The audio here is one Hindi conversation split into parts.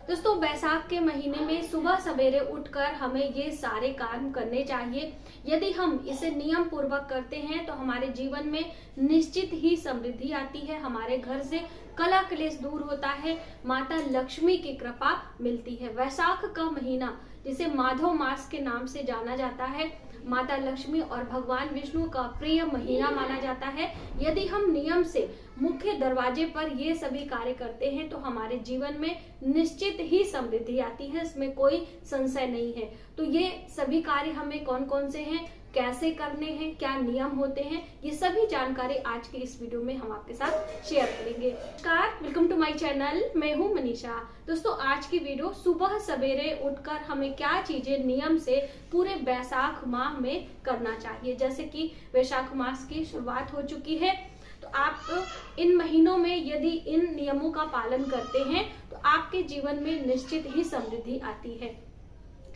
दोस्तों, बैसाख के महीने में सुबह सवेरे उठकर हमें ये सारे काम करने चाहिए। यदि हम इसे नियम पूर्वक करते हैं तो हमारे जीवन में निश्चित ही समृद्धि आती है, हमारे घर से कलह क्लेश दूर होता है, माता लक्ष्मी की कृपा मिलती है। वैसाख का महीना जिसे माधव मास के नाम से जाना जाता है, माता लक्ष्मी और भगवान विष्णु का प्रिय महीना माना जाता है। यदि हम नियम से मुख्य दरवाजे पर ये सभी कार्य करते हैं तो हमारे जीवन में निश्चित ही समृद्धि आती है, इसमें कोई संशय नहीं है। तो ये सभी कार्य हमें कौन कौन से हैं, कैसे करने हैं, क्या नियम होते हैं, ये सभी जानकारी आज के इस वीडियो में हम आपके साथ शेयर करेंगे। नमस्कार, वेलकम टू माय चैनल। मैं हूं मनीषा। दोस्तों, आज की वीडियो सुबह सवेरे उठकर हमें क्या चीजें नियम से पूरे बैसाख माह में करना चाहिए। जैसे कि वैशाख मास की शुरुआत हो चुकी है, तो आप इन महीनों में यदि इन नियमों का पालन करते हैं तो आपके जीवन में निश्चित ही समृद्धि आती है।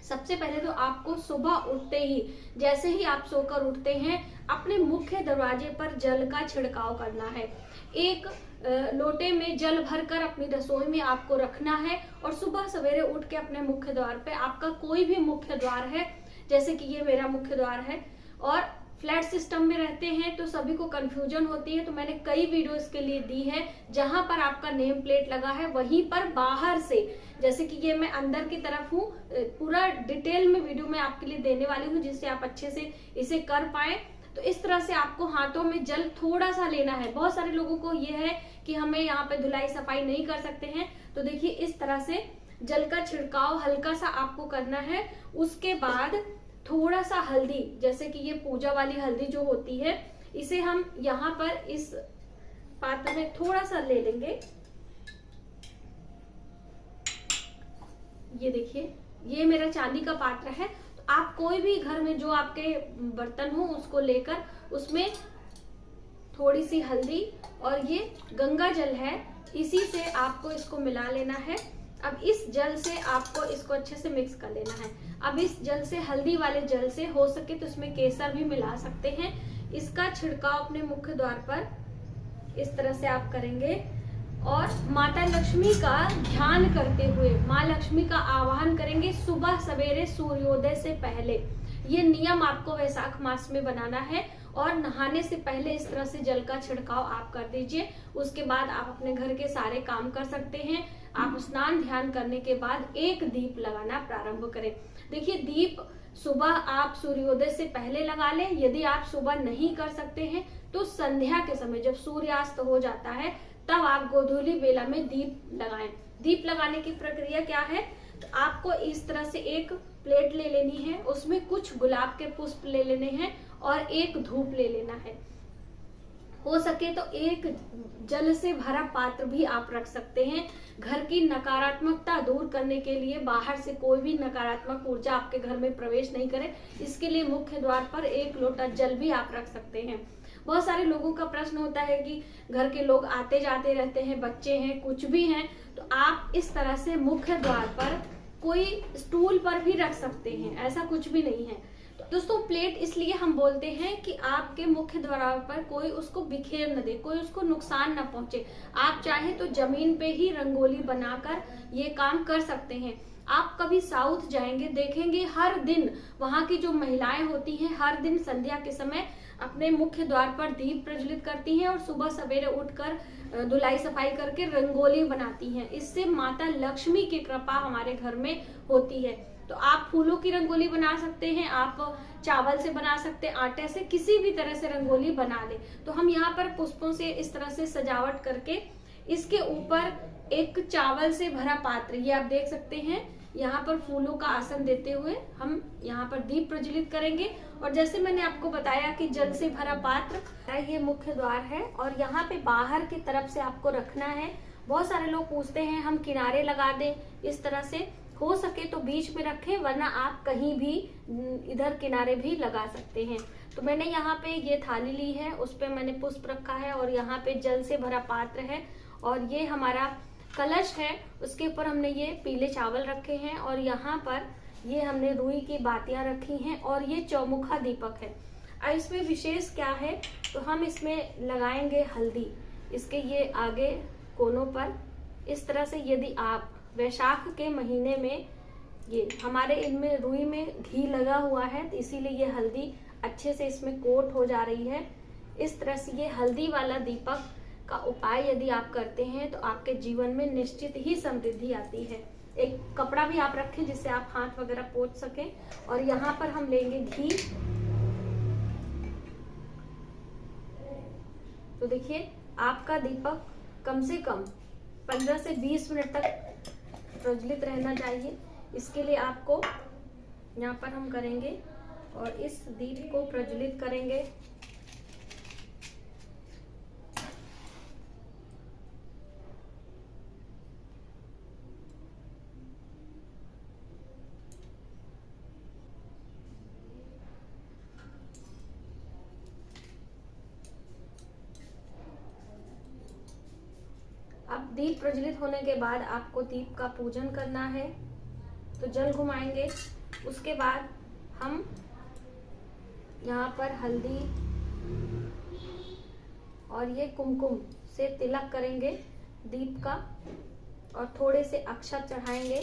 सबसे पहले तो आपको सुबह उठते ही, जैसे ही आप सोकर उठते हैं, अपने मुख्य दरवाजे पर जल का छिड़काव करना है। एक लोटे में जल भरकर अपनी रसोई में आपको रखना है और सुबह सवेरे उठ के अपने मुख्य द्वार पे, आपका कोई भी मुख्य द्वार है, जैसे कि ये मेरा मुख्य द्वार है, और फ्लैट सिस्टम में रहते हैं तो सभी को कंफ्यूजन होती है, तो मैंने कई वीडियो इसके लिए दी है। जहां पर आपका नेम प्लेट लगा है वहीं पर बाहर से, जैसे कि ये मैं अंदर की तरफ हूँ, पूरा डिटेल में वीडियो में आपके लिए देने वाली हूँ जिससे आप अच्छे से इसे कर पाए। तो इस तरह से आपको हाथों में जल थोड़ा सा लेना है। बहुत सारे लोगों को ये है कि हमें यहाँ पे धुलाई सफाई नहीं कर सकते हैं, तो देखिए इस तरह से जल का छिड़काव हल्का सा आपको करना है। उसके बाद थोड़ा सा हल्दी, जैसे कि ये पूजा वाली हल्दी जो होती है, इसे हम यहाँ पर इस पात्र में थोड़ा सा ले लेंगे। ये देखिए, ये मेरा चांदी का पात्र है। तो आप कोई भी घर में जो आपके बर्तन हो उसको लेकर उसमें थोड़ी सी हल्दी और ये गंगा जल है, इसी से आपको इसको मिला लेना है। अब इस जल से आपको इसको अच्छे से मिक्स कर लेना है। अब इस जल से, हल्दी वाले जल से, हो सके तो इसमें केसर भी मिला सकते हैं। इसका छिड़काव अपने मुख्य द्वार पर इस तरह से आप करेंगे और माता लक्ष्मी का ध्यान करते हुए माँ लक्ष्मी का आवाहन करेंगे सुबह सवेरे सूर्योदय से पहले। ये नियम आपको वैशाख मास में बनाना है और नहाने से पहले इस तरह से जल का छिड़काव आप कर दीजिए। उसके बाद आप अपने घर के सारे काम कर सकते हैं। आप स्नान ध्यान करने के बाद एक दीप लगाना प्रारंभ करें। देखिए, दीप सुबह आप सूर्योदय से पहले लगा लें। यदि आप सुबह नहीं कर सकते हैं तो संध्या के समय जब सूर्यास्त हो जाता है तब आप गोधूली बेला में दीप लगाएं। दीप लगाने की प्रक्रिया क्या है, तो आपको इस तरह से एक प्लेट ले लेनी है, उसमें कुछ गुलाब के पुष्प ले लेने हैं और एक धूप ले लेना है। हो सके तो एक जल से भरा पात्र भी आप रख सकते हैं। घर की नकारात्मकता दूर करने के लिए, बाहर से कोई भी नकारात्मक ऊर्जा आपके घर में प्रवेश नहीं करे, इसके लिए मुख्य द्वार पर एक लोटा जल भी आप रख सकते हैं। बहुत सारे लोगों का प्रश्न होता है कि घर के लोग आते जाते रहते हैं, बच्चे हैं, कुछ भी हैं, तो आप इस तरह से मुख्य द्वार पर कोई स्टूल पर भी रख सकते हैं, ऐसा कुछ भी नहीं है। तो दोस्तों, प्लेट इसलिए हम बोलते हैं कि आपके मुख्य द्वार पर कोई उसको बिखेर न दे, कोई उसको नुकसान न पहुंचे। आप चाहे तो जमीन पे ही रंगोली बनाकर ये काम कर सकते हैं। आप कभी साउथ जाएंगे, देखेंगे हर दिन वहां की जो महिलाएं होती हैं हर दिन संध्या के समय अपने मुख्य द्वार पर दीप प्रज्वलित करती हैं और सुबह सवेरे उठकर धुलाई सफाई करके रंगोली बनाती हैं। इससे माता लक्ष्मी की कृपा हमारे घर में होती है। तो आप फूलों की रंगोली बना सकते हैं, आप चावल से बना सकते हैं, आटे से, किसी भी तरह से रंगोली बना ले। तो हम यहाँ पर पुष्पों से इस तरह से सजावट करके इसके ऊपर एक चावल से भरा पात्र, ये आप देख सकते हैं, यहाँ पर फूलों का आसन देते हुए हम यहाँ पर दीप प्रज्वलित करेंगे। और जैसे मैंने आपको बताया कि जल से भरा पात्र, ये मुख्य द्वार है और यहाँ पे बाहर की तरफ से आपको रखना है। बहुत सारे लोग पूछते हैं हम किनारे लगा दें, इस तरह से हो सके तो बीच में रखें, वरना आप कहीं भी इधर किनारे भी लगा सकते हैं। तो मैंने यहाँ पे ये थाली ली है, उस पे मैंने पुष्प रखा है और यहाँ पे जल से भरा पात्र है और ये हमारा कलश है, उसके ऊपर हमने ये पीले चावल रखे हैं और यहाँ पर ये हमने रुई की बातियां रखी हैं और ये चौमुखा दीपक है। अब इसमें विशेष क्या है, तो हम इसमें लगाएंगे हल्दी, इसके ये आगे कोनों पर इस तरह से। यदि आप वैशाख के महीने में ये हमारे इनमें रुई में घी लगा हुआ है, तो इसीलिए ये हल्दी अच्छे से इसमें कोट हो जा रही है। इस तरह से ये हल्दी वाला दीपक का उपाय यदि आप करते हैं तो आपके जीवन में निश्चित ही समृद्धि आती है। एक कपड़ा भी आप रखें जिससे आप हाथ वगैरह पोंछ सकें। और यहाँ पर हम लेंगे घी। तो देखिए आपका दीपक कम से कम 15 से 20 मिनट तक प्रज्वलित रहना चाहिए। इसके लिए आपको यहाँ पर हम करेंगे और इस दीप को प्रज्वलित करेंगे। अब दीप प्रज्वलित होने के बाद आपको दीप का पूजन करना है, तो जल घुमाएंगे। उसके बाद हम यहाँ पर हल्दी और ये कुमकुम से तिलक करेंगे दीप का, और थोड़े से अक्षत चढ़ाएंगे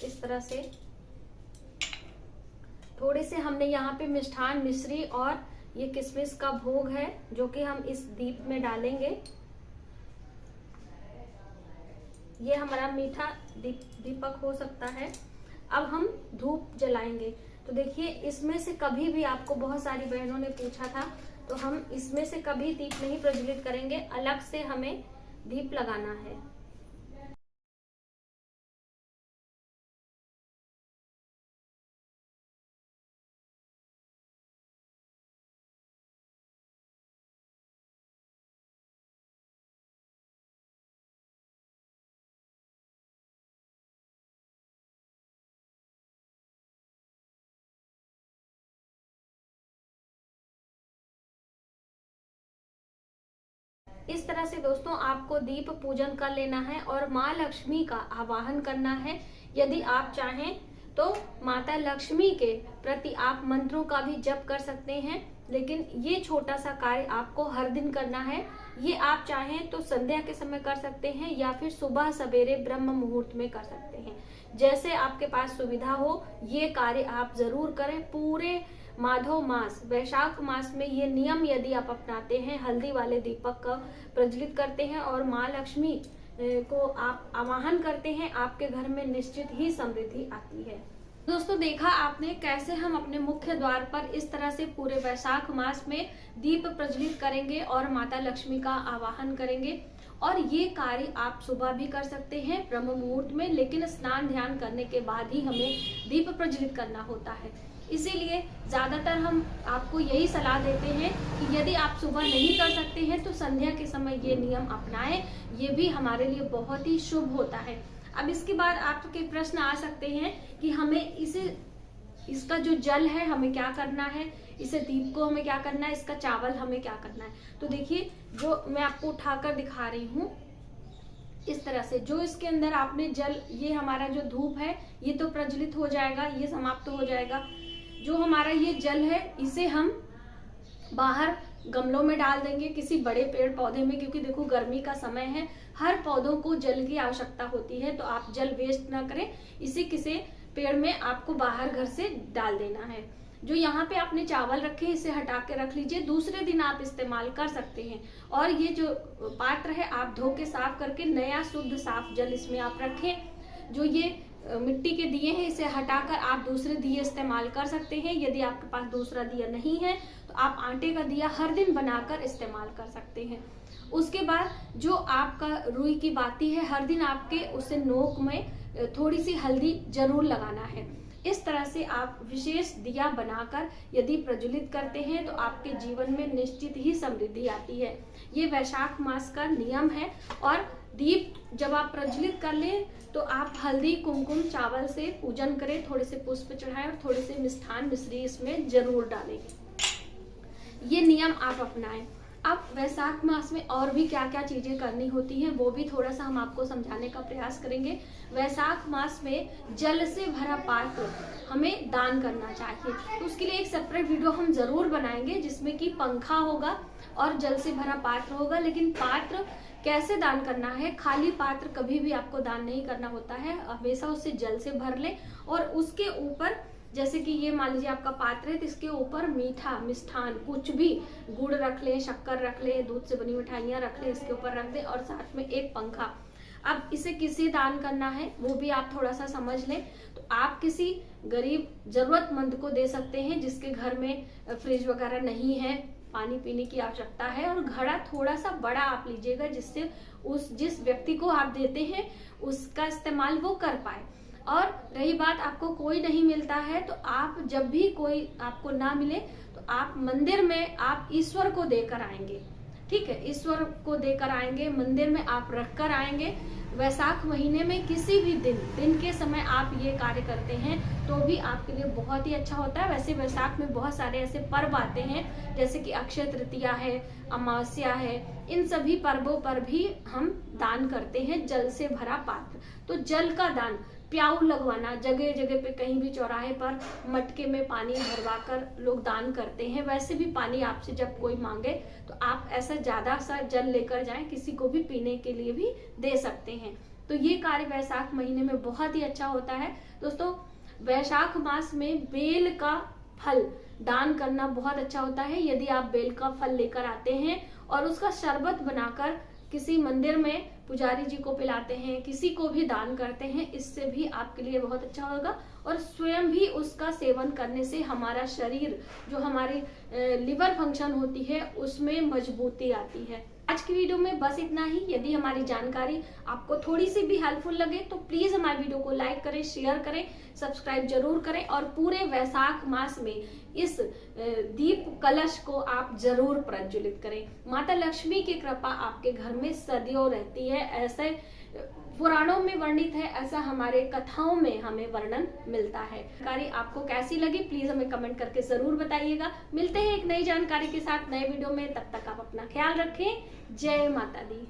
इस तरह से। थोड़े से हमने यहाँ पे मिष्ठान, मिश्री और ये किशमिश का भोग है जो कि हम इस दीप में डालेंगे। ये हमारा मीठा दीपक हो सकता है। अब हम धूप जलाएंगे। तो देखिए इसमें से कभी भी, आपको बहुत सारी बहनों ने पूछा था, तो हम इसमें से कभी दीप नहीं प्रज्वलित करेंगे, अलग से हमें दीप लगाना है। इस तरह से दोस्तों आपको दीप पूजन कर लेना है और माँ लक्ष्मी का आवाहन करना है। यदि आप चाहें तो माता लक्ष्मी के प्रति आप मंत्रों का भी जप कर सकते हैं, लेकिन ये छोटा सा कार्य आपको हर दिन करना है। ये आप चाहें तो संध्या के समय कर सकते हैं या फिर सुबह सवेरे ब्रह्म मुहूर्त में कर सकते हैं, जैसे आपके पास सुविधा हो। ये कार्य आप जरूर करें। पूरे माधव मास, वैशाख मास में ये नियम यदि आप अपनाते हैं, हल्दी वाले दीपक का प्रज्वलित करते हैं और माँ लक्ष्मी को आप आवाहन करते हैं, आपके घर में निश्चित ही समृद्धि आती है। दोस्तों देखा आपने कैसे हम अपने मुख्य द्वार पर इस तरह से पूरे वैशाख मास में दीप प्रज्वलित करेंगे और माता लक्ष्मी का आवाहन करेंगे। और ये कार्य आप सुबह भी कर सकते हैं ब्रह्म मुहूर्त में, लेकिन स्नान ध्यान करने के बाद ही हमें दीप प्रज्वलित करना होता है। इसीलिए ज्यादातर हम आपको यही सलाह देते हैं कि यदि आप सुबह नहीं कर सकते हैं तो संध्या के समय ये नियम अपनाएं। ये भी हमारे लिए बहुत ही शुभ होता है। अब इसके बाद आपके प्रश्न आ सकते हैं कि हमें इसका जो जल है हमें क्या करना है, इसे दीप को हमें क्या करना है, इसका चावल हमें क्या करना है। तो देखिए जो मैं आपको उठाकर दिखा रही हूँ इस तरह से, जो इसके अंदर आपने जल, ये हमारा जो धूप है ये तो प्रज्वलित हो जाएगा, ये समाप्त हो जाएगा। जो हमारा ये जल है इसे हम बाहर गमलों में डाल देंगे, किसी बड़े पेड़ पौधे में, क्योंकि देखो गर्मी का समय है, हर पौधों को जल की आवश्यकता होती है। तो आप जल वेस्ट ना करें, इसे किसी पेड़ में आपको बाहर घर से डाल देना है। जो यहाँ पे आपने चावल रखे इसे हटा के रख लीजिए, दूसरे दिन आप इस्तेमाल कर सकते हैं। और ये जो पात्र है आप धो के साफ करके नया शुद्ध साफ जल इसमें आप रखें। जो ये मिट्टी के दिए हैं इसे हटाकर आप दूसरे दिए इस्तेमाल कर सकते हैं। यदि आपके पास दूसरा दिया नहीं है तो आप आटे का दिया हर दिन बनाकर इस्तेमाल कर सकते हैं। उसके बाद जो आपका रुई की बाती है, हर दिन आपके उसे नोक में थोड़ी सी हल्दी जरूर लगाना है। इस तरह से आप विशेष दिया बनाकर यदि प्रज्वलित करते हैं तो आपके जीवन में निश्चित ही समृद्धि आती है। ये वैशाख मास का नियम है। और दीप जब आप प्रज्वलित कर लें तो आप हल्दी कुमकुम चावल से पूजन करें, थोड़े से पुष्प चढ़ाएं और थोड़े से मिष्ठान मिश्री इसमें जरूर डालें। ये नियम आप अपनाएं। अब वैशाख मास में और भी क्या क्या चीजें करनी होती हैं वो भी थोड़ा सा हम आपको समझाने का प्रयास करेंगे। वैशाख मास में जल से भरा पात्र हमें दान करना चाहिए, तो उसके लिए एक सेपरेट वीडियो हम जरूर बनाएंगे जिसमें कि पंखा होगा और जल से भरा पात्र होगा। लेकिन पात्र कैसे दान करना है, खाली पात्र कभी भी आपको दान नहीं करना होता है, हमेशा उसे जल से भर ले और उसके ऊपर, जैसे कि ये मान लीजिए आपका पात्र है तो इसके ऊपर मीठा मिष्ठान कुछ भी, गुड़ रख ले, शक्कर रख ले, दूध से बनी मिठाइयाँ रख ले, इसके ऊपर रख दे और साथ में एक पंखा। अब इसे किसे दान करना है वो भी आप थोड़ा सा समझ लें। तो आप किसी गरीब जरूरतमंद को दे सकते हैं जिसके घर में फ्रिज वगैरह नहीं है, पानी पीने की आवश्यकता है, और घड़ा थोड़ा सा बड़ा आप लीजिएगा जिससे जिस व्यक्ति को आप देते हैं उसका इस्तेमाल वो कर पाए। और रही बात आपको कोई नहीं मिलता है तो आप जब भी कोई आपको ना मिले तो आप मंदिर में आप ईश्वर को देकर आएंगे, ठीक है, ईश्वर को देकर आएंगे, मंदिर में आप रख कर आएंगे। वैशाख महीने में किसी भी दिन के समय आप ये कार्य करते हैं तो भी आपके लिए बहुत ही अच्छा होता है। वैसे वैशाख में बहुत सारे ऐसे पर्व आते हैं जैसे कि अक्षय तृतीया है, अमावस्या है, इन सभी पर्वों पर भी हम दान करते हैं जल से भरा पात्र। तो जल का दान, प्याऊ लगवाना, जगह जगह पे कहीं भी चौराहे पर मटके में पानी भरवा कर लोग दान करते हैं। वैसे भी पानी आपसे जब कोई मांगे तो आप ऐसा ज्यादा सा जल लेकर जाएं, किसी को भी पीने के लिए भी दे सकते हैं। तो ये कार्य वैशाख महीने में बहुत ही अच्छा होता है। दोस्तों, वैशाख मास में बेल का फल दान करना बहुत अच्छा होता है। यदि आप बेल का फल लेकर आते हैं और उसका शरबत बनाकर किसी मंदिर में पुजारी जी को पिलाते हैं, किसी को भी दान करते हैं, इससे भी आपके लिए बहुत अच्छा होगा। और स्वयं भी उसका सेवन करने से हमारा शरीर, जो हमारी लिवर फंक्शन होती है, उसमें मजबूती आती है। आज की वीडियो में बस इतना ही। यदि हमारी जानकारी आपको थोड़ी सी भी हेल्पफुल लगे तो प्लीज हमारी वीडियो को लाइक करें, शेयर करें, सब्सक्राइब जरूर करें और पूरे वैशाख मास में इस दीप कलश को आप जरूर प्रज्वलित करें। माता लक्ष्मी की कृपा आपके घर में सदियों रहती है, ऐसे पुराणों में वर्णित है, ऐसा हमारे कथाओं में हमें वर्णन मिलता है। जानकारी आपको कैसी लगी प्लीज हमें कमेंट करके जरूर बताइएगा। मिलते हैं एक नई जानकारी के साथ नए वीडियो में, तब तक आप अपना ख्याल रखें। जय माता दी।